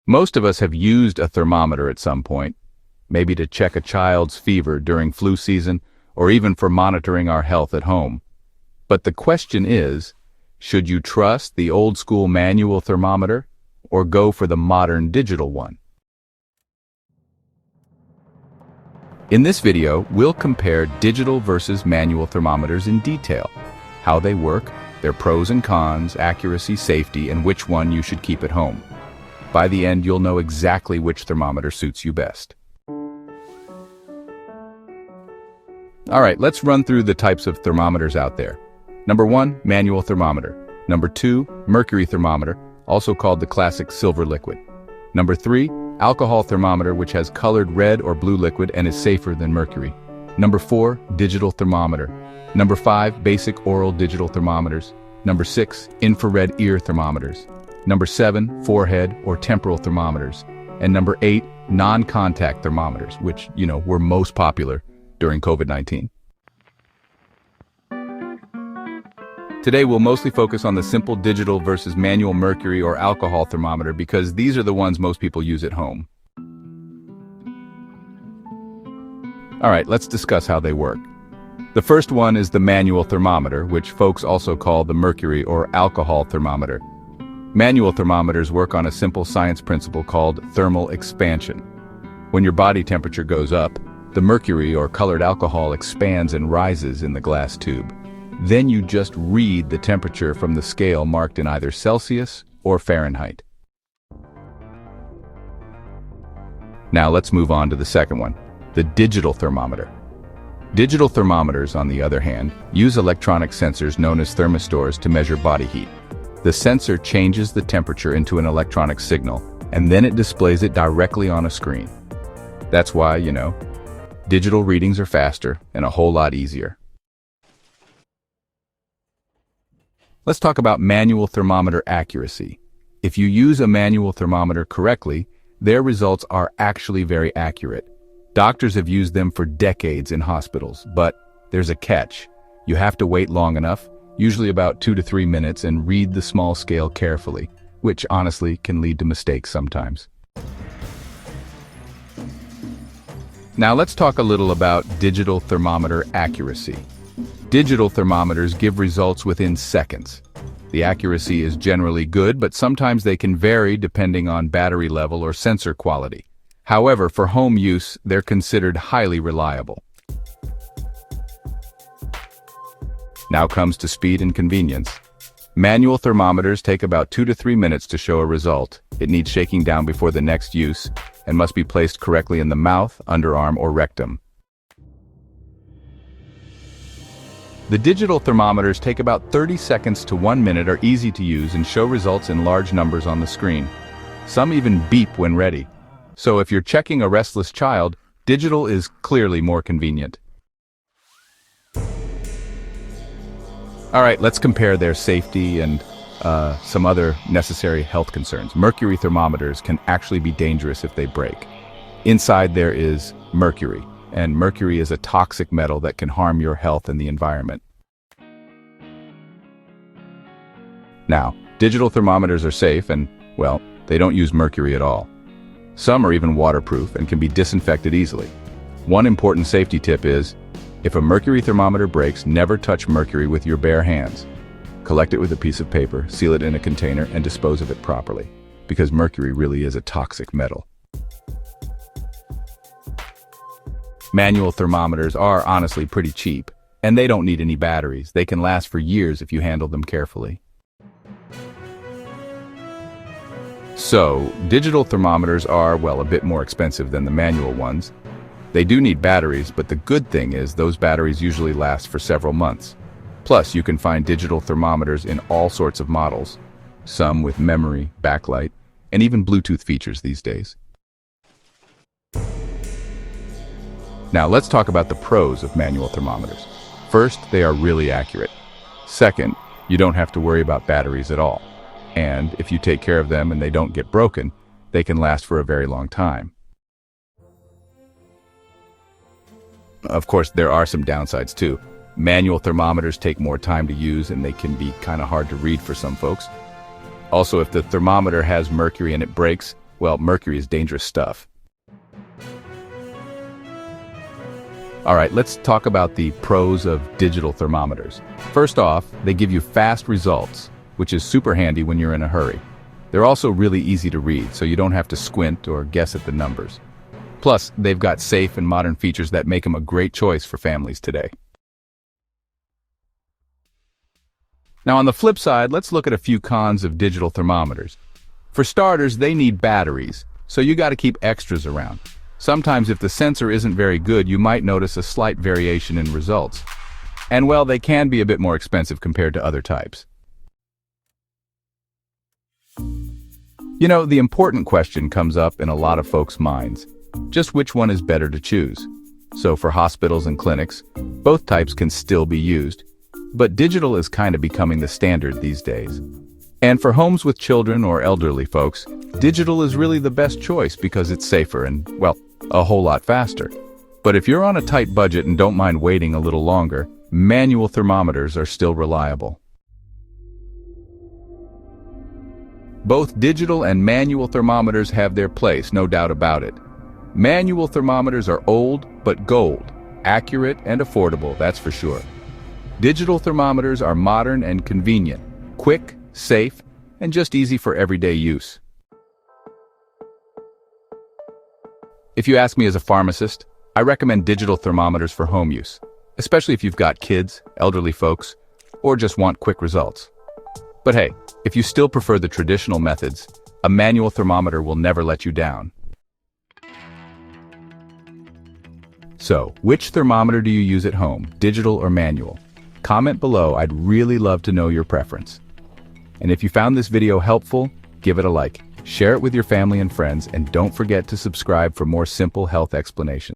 Most of us have used a thermometer at some point, maybe to check a child's fever during flu season or even for monitoring our health at home. But the question is, should you trust the old-school manual thermometer or go for the modern digital one? In this video, we'll compare digital versus manual thermometers in detail, how they work, their pros and cons, accuracy, safety, and which one you should keep at home. By the end, you'll know exactly which thermometer suits you best. All right, let's run through the types of thermometers out there. Number 1, manual thermometer. Number 2, mercury thermometer, also called the classic silver liquid. Number 3, alcohol thermometer, which has colored red or blue liquid and is safer than mercury. Number 4, digital thermometer. Number 5, basic oral digital thermometers. Number 6, infrared ear thermometers. Number 7, forehead or temporal thermometers. And number 8, non-contact thermometers, which, were most popular during COVID-19. Today, we'll mostly focus on the simple digital versus manual mercury or alcohol thermometer because these are the ones most people use at home. All right, let's discuss how they work. The first one is the manual thermometer, which folks also call the mercury or alcohol thermometer. Manual thermometers work on a simple science principle called thermal expansion. When your body temperature goes up, the mercury or colored alcohol expands and rises in the glass tube. Then you just read the temperature from the scale marked in either Celsius or Fahrenheit. Now let's move on to the second one, the digital thermometer. Digital thermometers, on the other hand, use electronic sensors known as thermistors to measure body heat. The sensor changes the temperature into an electronic signal, and then it displays it directly on a screen. That's why, digital readings are faster and a whole lot easier. Let's talk about manual thermometer accuracy. If you use a manual thermometer correctly, their results are actually very accurate. Doctors have used them for decades in hospitals, but there's a catch. You have to wait long enough, usually about 2 to 3 minutes, and read the small scale carefully, which honestly can lead to mistakes sometimes. Now let's talk a little about digital thermometer accuracy. Digital thermometers give results within seconds. The accuracy is generally good, but sometimes they can vary depending on battery level or sensor quality. However, for home use, they're considered highly reliable. Now comes to speed and convenience. Manual thermometers take about 2 to 3 minutes to show a result. It needs shaking down before the next use and must be placed correctly in the mouth, underarm, or rectum. The digital thermometers take about 30 seconds to 1 minute, are easy to use, and show results in large numbers on the screen. Some even beep when ready. So if you're checking a restless child, digital is clearly more convenient. All right, let's compare their safety and some other necessary health concerns. Mercury thermometers can actually be dangerous if they break. Inside there is mercury, and mercury is a toxic metal that can harm your health and the environment. Now, digital thermometers are safe and, well, they don't use mercury at all. Some are even waterproof and can be disinfected easily. One important safety tip is, if a mercury thermometer breaks, never touch mercury with your bare hands. Collect it with a piece of paper, seal it in a container, and dispose of it properly, because mercury really is a toxic metal. Manual thermometers are honestly pretty cheap, and they don't need any batteries. They can last for years if you handle them carefully. So, digital thermometers are, well, a bit more expensive than the manual ones. They do need batteries, but the good thing is those batteries usually last for several months. Plus, you can find digital thermometers in all sorts of models, some with memory, backlight, and even Bluetooth features these days. Now let's talk about the pros of manual thermometers. First, they are really accurate. Second, you don't have to worry about batteries at all. And if you take care of them and they don't get broken, they can last for a very long time. Of course, there are some downsides too. Manual thermometers take more time to use and they can be kind of hard to read for some folks. Also, if the thermometer has mercury and it breaks, well, mercury is dangerous stuff. All right, let's talk about the pros of digital thermometers. First off, they give you fast results, which is super handy when you're in a hurry. They're also really easy to read, so you don't have to squint or guess at the numbers. Plus, they've got safe and modern features that make them a great choice for families today. Now, on the flip side, let's look at a few cons of digital thermometers. For starters, they need batteries, so you got to keep extras around. Sometimes if the sensor isn't very good, you might notice a slight variation in results. And well, they can be a bit more expensive compared to other types. You know, the important question comes up in a lot of folks' minds. Just which one is better to choose? So for hospitals and clinics, both types can still be used, but digital is kind of becoming the standard these days. And for homes with children or elderly folks, digital is really the best choice because it's safer and, well, a whole lot faster. But if you're on a tight budget and don't mind waiting a little longer, manual thermometers are still reliable. Both digital and manual thermometers have their place, no doubt about it. Manual thermometers are old but gold, accurate and affordable, that's for sure. Digital thermometers are modern and convenient, quick, safe, and just easy for everyday use. If you ask me as a pharmacist, I recommend digital thermometers for home use, especially if you've got kids, elderly folks, or just want quick results. But hey, if you still prefer the traditional methods, a manual thermometer will never let you down. So, which thermometer do you use at home, digital or manual? Comment below, I'd really love to know your preference. And if you found this video helpful, give it a like, share it with your family and friends, and don't forget to subscribe for more simple health explanations.